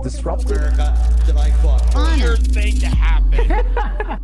disrupted. America that I fought for. Weird thing to happen.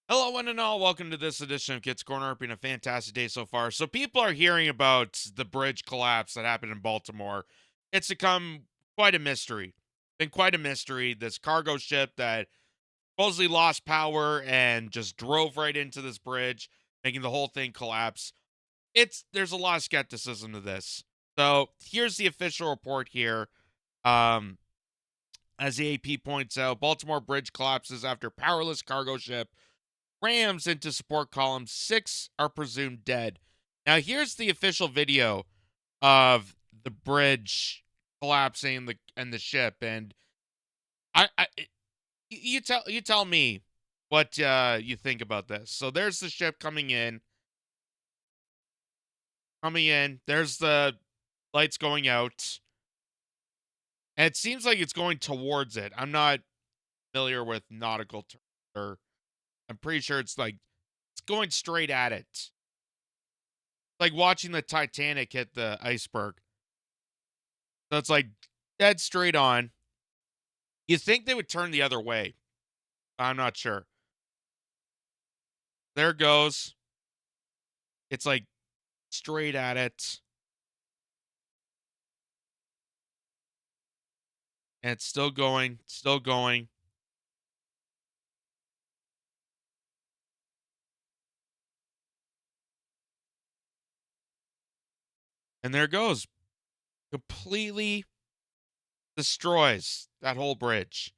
Hello, one and all. Welcome to this edition of Kitz Corner. It's been a fantastic day so far. So people are hearing about the bridge collapse that happened in Baltimore. It's become quite a mystery. Been quite a mystery. This cargo ship that supposedly lost power and just drove right into this bridge, making the whole thing collapse. There's a lot of skepticism to this. So here's the official report here. As the AP points out, Baltimore bridge collapses after powerless cargo ship rams into support columns. 6 are presumed dead. Now here's the official video of the bridge collapsing and the ship, and you tell me what you think about this. So there's the ship coming in. There's the lights going out. And it seems like it's going towards it. I'm not familiar with nautical terms, or I'm pretty sure it's going straight at it. It's like watching the Titanic hit the iceberg. So it's like dead straight on. You think they would turn the other way. I'm not sure. There it goes. It's like straight at it. And it's still going, still going. And there it goes. Completely destroys that whole bridge.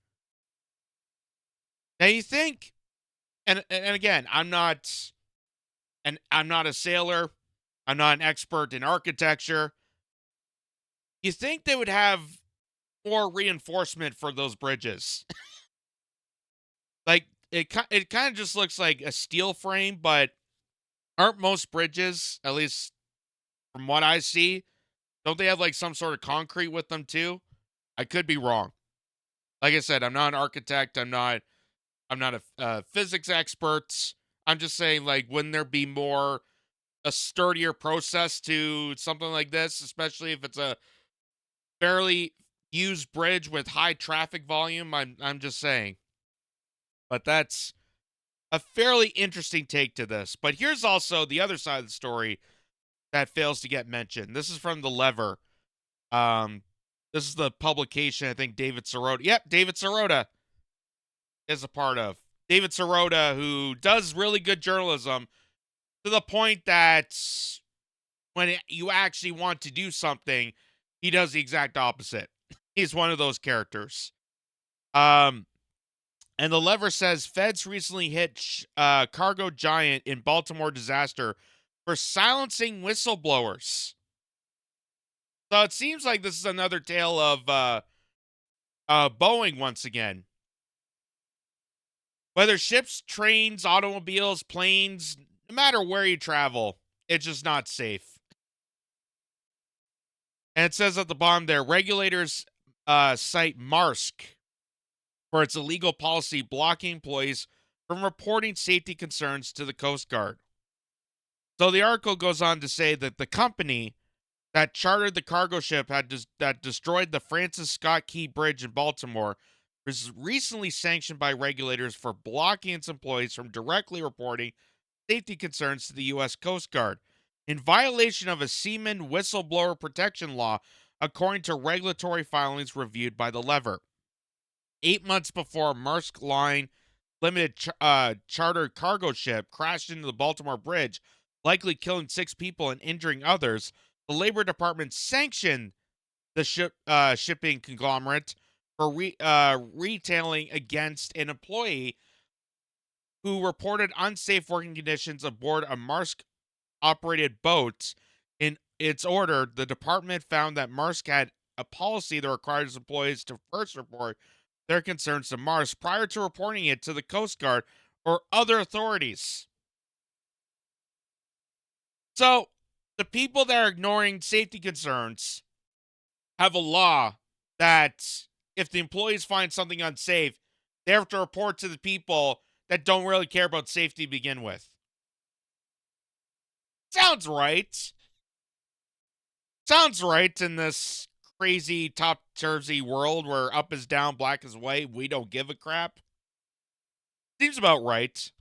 Now you think, and again, I'm not a sailor. I'm not an expert in architecture. You think they would have more reinforcement for those bridges? Like it kind of just looks like a steel frame, but aren't most bridges, at least from what I see, don't they have like some sort of concrete with them too? I could be wrong. Like I said, I'm not an architect. I'm not a physics expert. I'm just saying, like, wouldn't there be a sturdier process to something like this, especially if it's a fairly used bridge with high traffic volume? I'm just saying. But that's a fairly interesting take to this. But here's also the other side of the story that fails to get mentioned. This is from The Lever. This is the publication I think David Sirota. Yep, David Sirota is a part of. David Sirota, who does really good journalism to the point that when you actually want to do something, he does the exact opposite. He's one of those characters. And The Lever says feds recently hit cargo giant in Baltimore disaster for silencing whistleblowers. So it seems like this is another tale of Boeing once again. Whether ships, trains, automobiles, planes, no matter where you travel, it's just not safe. And it says at the bottom there, regulators cite Maersk for its illegal policy blocking employees from reporting safety concerns to the Coast Guard. So the article goes on to say that the company that chartered the cargo ship that destroyed the Francis Scott Key Bridge in Baltimore was recently sanctioned by regulators for blocking its employees from directly reporting safety concerns to the U.S. Coast Guard, in violation of a seaman whistleblower protection law, according to regulatory filings reviewed by The Lever. 8 months before Maersk Line Limited chartered cargo ship crashed into the Baltimore Bridge, likely killing 6 people and injuring others, the Labor Department sanctioned the shipping conglomerate for retailing against an employee who reported unsafe working conditions aboard a Maersk-operated boat. In its order, the department found that Maersk had a policy that requires employees to first report their concerns to Maersk prior to reporting it to the Coast Guard or other authorities. So, the people that are ignoring safety concerns have a law that if the employees find something unsafe, they have to report to the people that don't really care about safety to begin with. Sounds right. Sounds right in this crazy top-jersey world where up is down, black is white, we don't give a crap. Seems about right.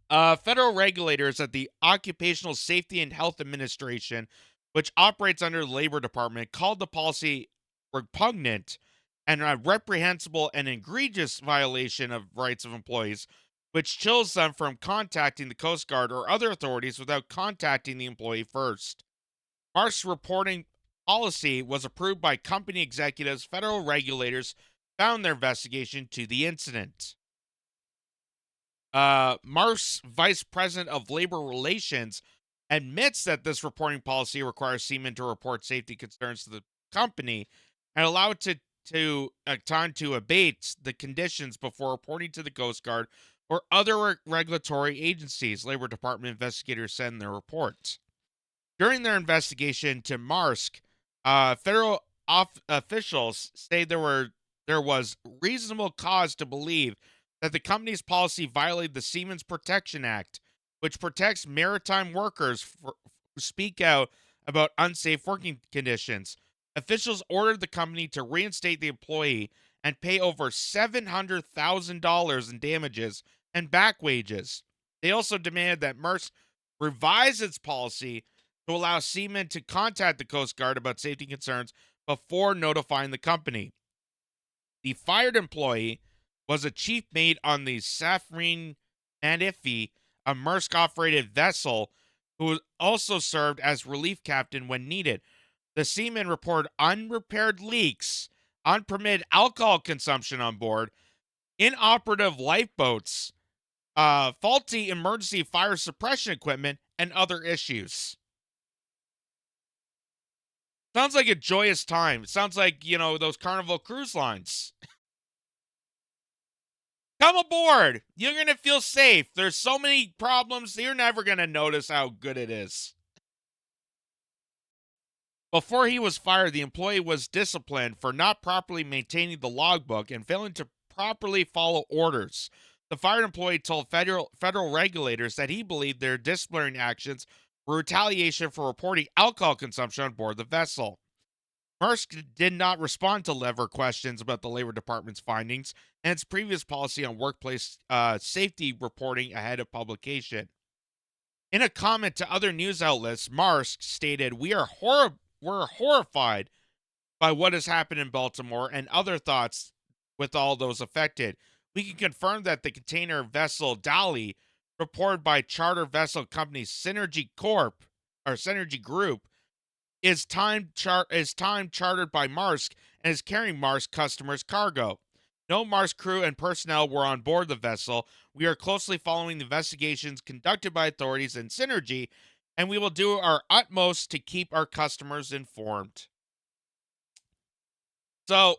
Federal regulators at the Occupational Safety and Health Administration, which operates under the Labor Department, called the policy repugnant and a reprehensible and egregious violation of rights of employees, which chills them from contacting the Coast Guard or other authorities without contacting the employee first. Marsh's reporting policy was approved by company executives. Federal regulators found their investigation to the incident. Marsh, vice president of labor relations, admits that this reporting policy requires seamen to report safety concerns to the company and allow it to time to abate the conditions before reporting to the Coast Guard or other regulatory agencies. Labor Department investigators said in their report. During their investigation to Marsk, federal officials say there was reasonable cause to believe that the company's policy violated the Seamen's Protection Act, which protects maritime workers who speak out about unsafe working conditions. Officials ordered the company to reinstate the employee and pay over $700,000 in damages and back wages. They also demanded that Maersk revise its policy to allow seamen to contact the Coast Guard about safety concerns before notifying the company. The fired employee was a chief mate on the Safrine Manifi, a Maersk-operated vessel, who also served as relief captain when needed. The seamen reported unrepaired leaks, unpermitted alcohol consumption on board, inoperative lifeboats, faulty emergency fire suppression equipment, and other issues. Sounds like a joyous time. It sounds like, those Carnival cruise lines. Come aboard. You're going to feel safe. There's so many problems, you're never going to notice how good it is. Before he was fired, the employee was disciplined for not properly maintaining the logbook and failing to properly follow orders. The fired employee told federal regulators that he believed their disciplinary actions were retaliation for reporting alcohol consumption on board the vessel. Maersk did not respond to lever questions about the Labor Department's findings and its previous policy on workplace safety reporting ahead of publication. In a comment to other news outlets, Maersk stated, we're horrified by what has happened in Baltimore and other thoughts with all those affected. We can confirm that the container vessel Dali, reported by charter vessel company Synergy Group, is time chartered by Maersk and is carrying Maersk customers' cargo. No Maersk crew and personnel were on board the vessel. We are closely following the investigations conducted by authorities in Synergy, and we will do our utmost to keep our customers informed. So,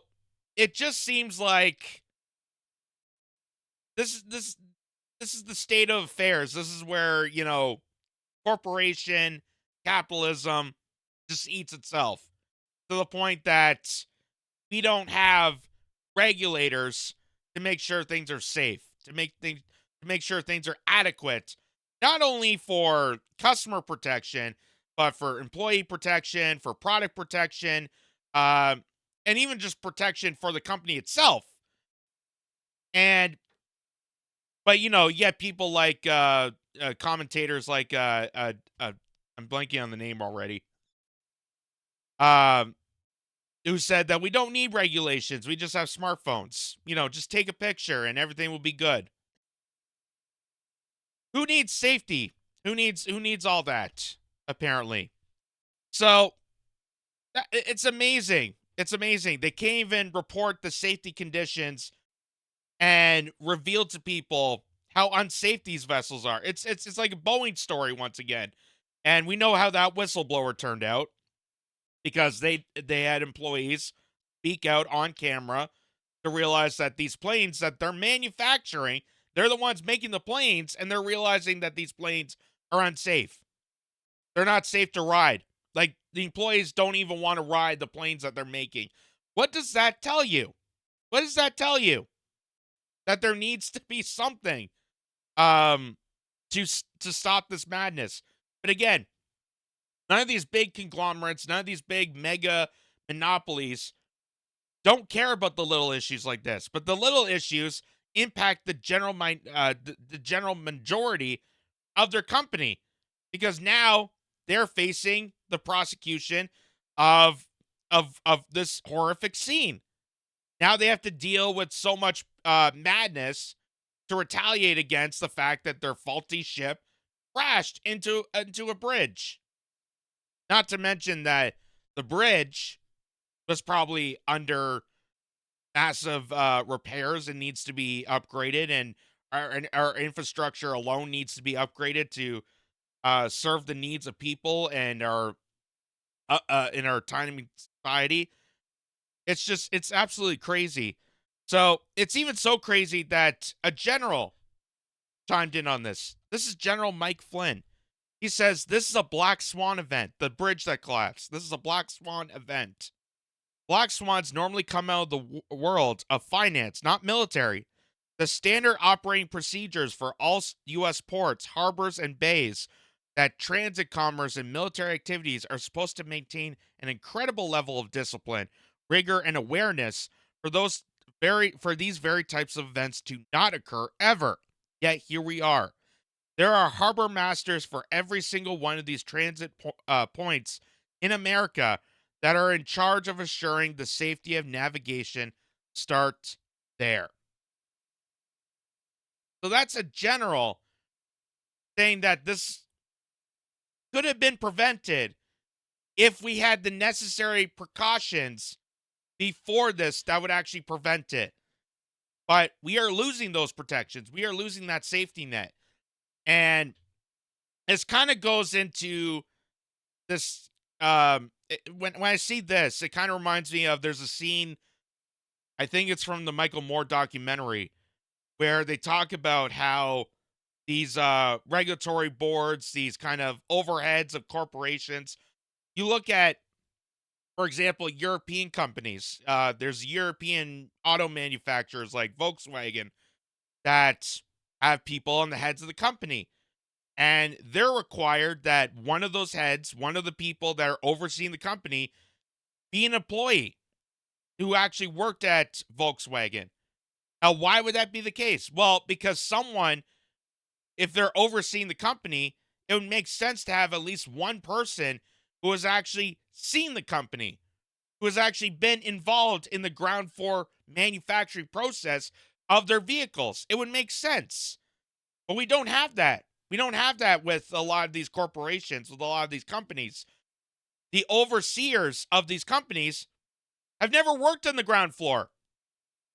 it just seems like this is the state of affairs. This is where, corporation, capitalism just eats itself to the point that we don't have regulators to make sure things are safe, to make sure things are adequate, not only for customer protection, but for employee protection, for product protection, and even just protection for the company itself. But yet people like commentators like I'm blanking on the name already. Who said that we don't need regulations, we just have smartphones. Just take a picture and everything will be good. Who needs safety? Who needs all that? Apparently. So it's amazing. It's amazing. They can't even report the safety conditions and reveal to people how unsafe these vessels are. It's like a Boeing story once again. And we know how that whistleblower turned out, because they had employees speak out on camera to realize that these planes that they're manufacturing, they're the ones making the planes, and they're realizing that these planes are unsafe. They're not safe to ride. Like, the employees don't even want to ride the planes that they're making. What does that tell you? What does that tell you? That there needs to be something to stop this madness. But again, none of these big conglomerates, none of these big mega monopolies don't care about the little issues like this, but the little issues impact the general majority of their company, because now they're facing the prosecution of of this horrific scene. Now they have to deal with so much madness to retaliate against the fact that their faulty ship crashed into a bridge. Not to mention that the bridge was probably under massive repairs and needs to be upgraded, and our infrastructure alone needs to be upgraded to serve the needs of people and our in our tiny society. It's absolutely crazy. So it's even so crazy that a general chimed in on this. This is General Mike Flynn. He says this is a black swan event. The bridge that collapsed. This is a black swan event. Black swans normally come out of the world of finance, not military. The standard operating procedures for all U.S. ports, harbors, and bays that transit commerce and military activities are supposed to maintain an incredible level of discipline, rigor, and awareness for these very types of events to not occur ever. Yet here we are. There are harbor masters for every single one of these points in America that are in charge of assuring the safety of navigation. Start there. So that's a general saying that this could have been prevented if we had the necessary precautions before this that would actually prevent it. But we are losing those protections. We are losing that safety net. And this kind of goes into this. When I see this, it kind of reminds me of there's a scene, I think it's from the Michael Moore documentary, where they talk about how these regulatory boards, these kind of overheads of corporations, you look at, for example, European companies. There's European auto manufacturers like Volkswagen that have people on the heads of the company. And they're required that one of those heads, one of the people that are overseeing the company, be an employee who actually worked at Volkswagen. Now, why would that be the case? Well, because someone, if they're overseeing the company, it would make sense to have at least one person who has actually seen the company, who has actually been involved in the ground floor manufacturing process of their vehicles. It would make sense. But we don't have that. We don't have that with a lot of these corporations, with a lot of these companies. The overseers of these companies have never worked on the ground floor.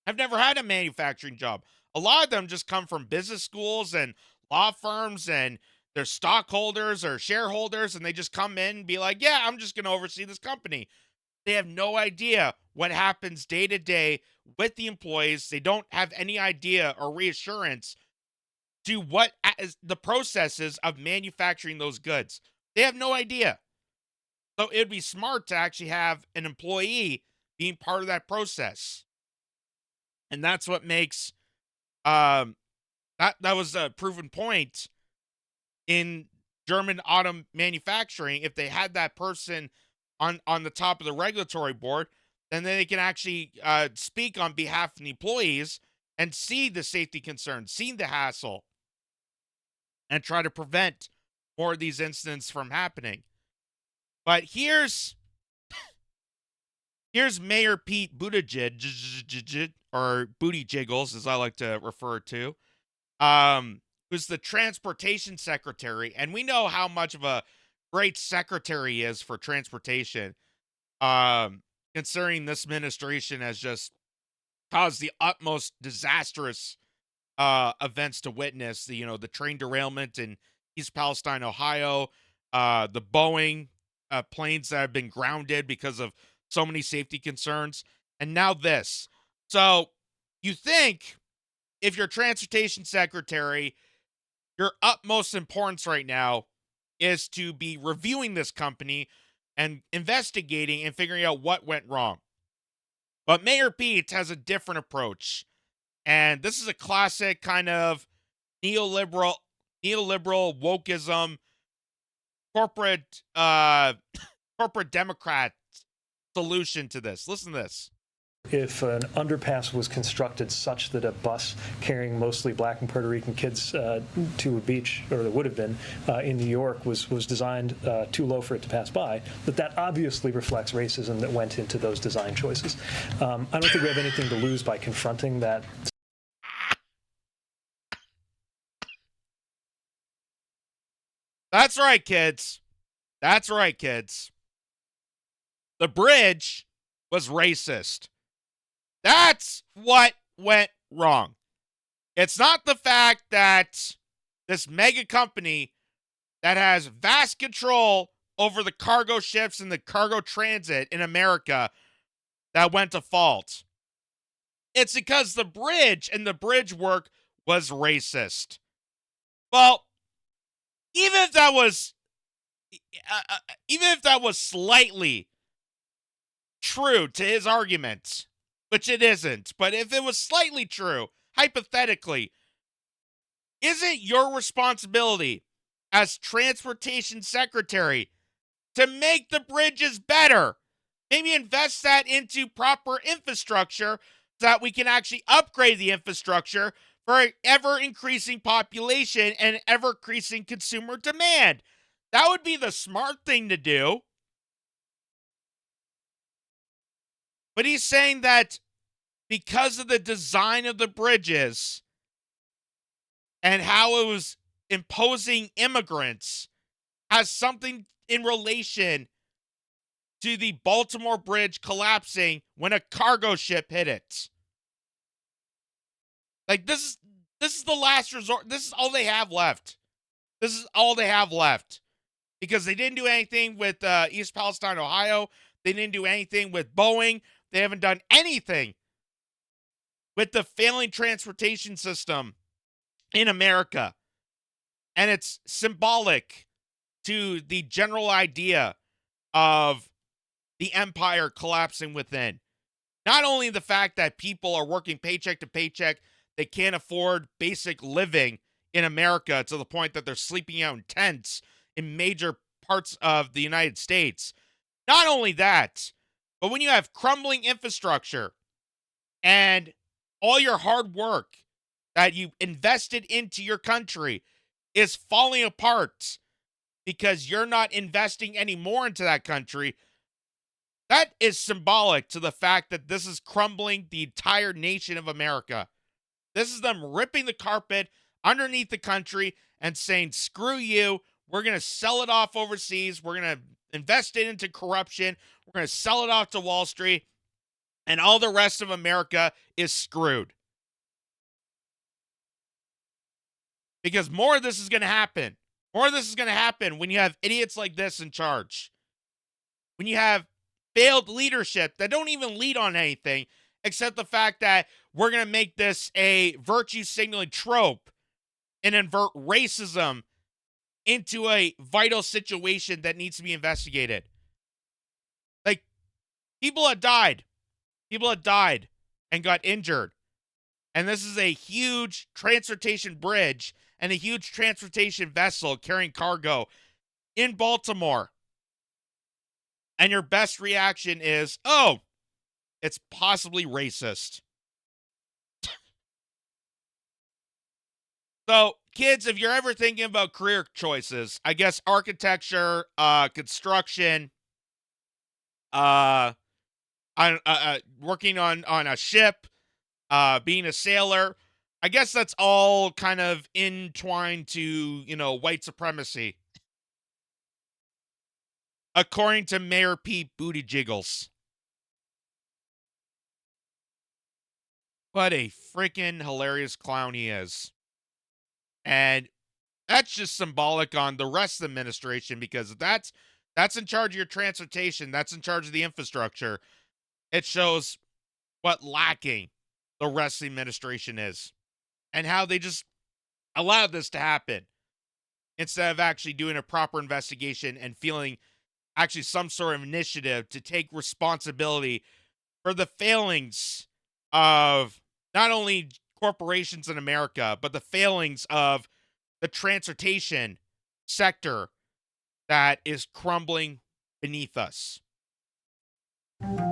I've never had a manufacturing job. A lot of them just come from business schools and law firms, and they're stockholders or shareholders, and they just come in and be like, yeah, I'm just going to oversee this company. They have no idea what happens day to day with the employees. They don't have any idea or reassurance to what is the processes of manufacturing those goods. They have no idea. So it would be smart to actually have an employee being part of that process. And that's what makes that was a proven point in German auto manufacturing. If they had that person on the top of the regulatory board, then they can actually speak on behalf of the employees and see the safety concerns, see the hassle, and try to prevent more of these incidents from happening. But here's Mayor Pete Buttigieg, or Booty Jiggles, as I like to refer to, who's the transportation secretary, and we know how much of a great secretary he is for transportation. Considering this administration has just caused the utmost disastrous events to witness. The train derailment in East Palestine, Ohio, the Boeing planes that have been grounded because of so many safety concerns, and now this. So you think if you're transportation secretary, your utmost importance right now is to be reviewing this company and investigating and figuring out what went wrong. But Mayor Pete has a different approach. And this is a classic kind of neoliberal wokeism, corporate corporate Democrat solution to this. Listen to this. If an underpass was constructed such that a bus carrying mostly black and Puerto Rican kids to a beach, or there would have been, in New York was designed too low for it to pass by, that obviously reflects racism that went into those design choices. I don't think we have anything to lose by confronting that. That's right, kids. That's right, kids. The bridge was racist. That's what went wrong. It's not the fact that this mega company that has vast control over the cargo ships and the cargo transit in America that went to fault. It's because the bridge and the bridge work was racist. Well, even if that was slightly true to his argument, which it isn't, but if it was slightly true, hypothetically, is it your responsibility as transportation secretary to make the bridges better? Maybe invest that into proper infrastructure so that we can actually upgrade the infrastructure for an ever-increasing population and ever-increasing consumer demand. That would be the smart thing to do. But he's saying that because of the design of the bridges and how it was imposing immigrants has something in relation to the Baltimore Bridge collapsing when a cargo ship hit it. Like, this is the last resort. This is all they have left. This is all they have left. Because they didn't do anything with East Palestine, Ohio. They didn't do anything with Boeing. They haven't done anything with the failing transportation system in America. And it's symbolic to the general idea of the empire collapsing within. Not only the fact that people are working paycheck to paycheck, they can't afford basic living in America to the point that they're sleeping out in tents in major parts of the United States. Not only that, but when you have crumbling infrastructure and all your hard work that you invested into your country is falling apart because you're not investing any more into that country, that is symbolic to the fact that this is crumbling the entire nation of America. This is them ripping the carpet underneath the country and saying, screw you, we're going to sell it off overseas, we're going to invest it into corruption, we're going to sell it off to Wall Street, and all the rest of America is screwed. Because more of this is going to happen. More of this is going to happen when you have idiots like this in charge. When you have failed leadership that don't even lead on anything except the fact that we're going to make this a virtue signaling trope and invert racism into a vital situation that needs to be investigated. Like, people have died. People have died and got injured. And this is a huge transportation bridge and a huge transportation vessel carrying cargo in Baltimore. And your best reaction is, oh, it's possibly racist. So, kids, if you're ever thinking about career choices, I guess architecture, construction, working on a ship, being a sailor, I guess that's all kind of entwined to, white supremacy. According to Mayor Pete Booty Jiggles. What a freaking hilarious clown he is. And that's just symbolic on the rest of the administration, because that's in charge of your transportation. That's in charge of the infrastructure. It shows what lacking the rest of the administration is and how they just allowed this to happen instead of actually doing a proper investigation and feeling actually some sort of initiative to take responsibility for the failings of not only corporations in America, but the failings of the transportation sector that is crumbling beneath us. Bye.